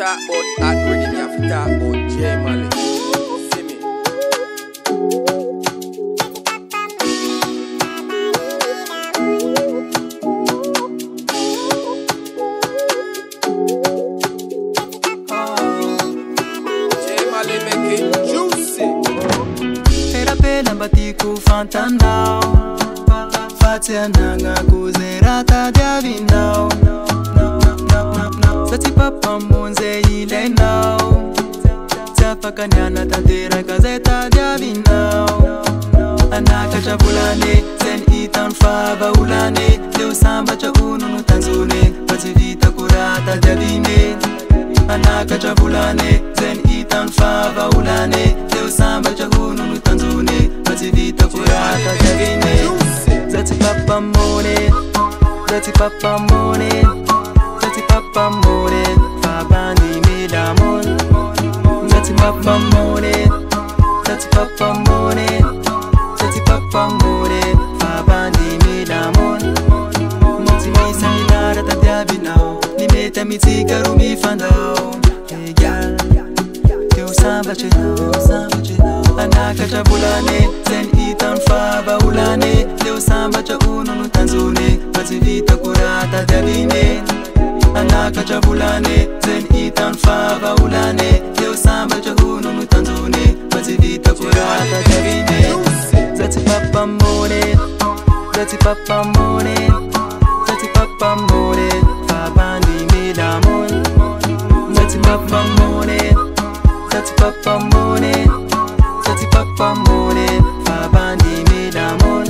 talk about that rhythm, you have to talk about J Mali. See me? J Mali make it juicy. Era pela batiku fantandao, fatia nanga kuzerata diavindao. Sati papa munze ile nao, tafakanyana tantera gazeta diavindao. Anaka chabulane, zen itan faba ulane, leo samba cha unu tanzune, pati vita kurata diavine. Anaka chabulane, zen itan faba ulane, leo samba cha unu tanzune, pati vita kurata diavine. Zati papa mone, zati papa mone, zati papa mone, fabandi midamon. Zati papa mone, zati papa mone, zati papa mone, fabandi midamon. Moti mi seminara tadiabinao, nimeta mitika rumi fandao. Hey gal, teu samba chenao, samba chenao. Anaka chabulane, zen itan faba ulane, leo samba cha unu tanzune, pati vita kurata diavine. Anaka chabulane, zen itan faba ulane, leo samba cha unu tanzune, pati vita kurata diavine. Zati papa mone, zati papa mone, zati papa mone, fabandi midamon. Zati papa mone, zati papa mone, zati papa mone, fabandi midamon.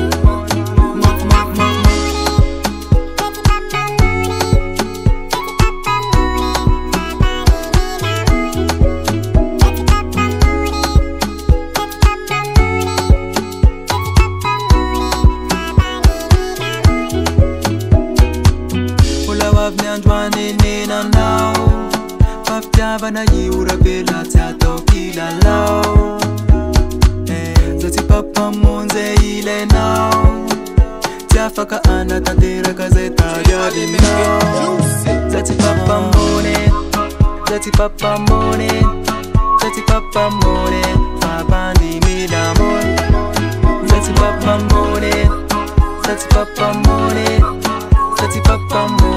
Vnyanjwane nena nao, fafjava na yiura pela tiato kila lao. Zati papa munze ile nao, tiafaka ana tantera gazeta diavi nao. Zati papa mone, zati papa mone, zati papa mone, fabandi midamon. Zati papa mone, zati papa mone, zati papa mone.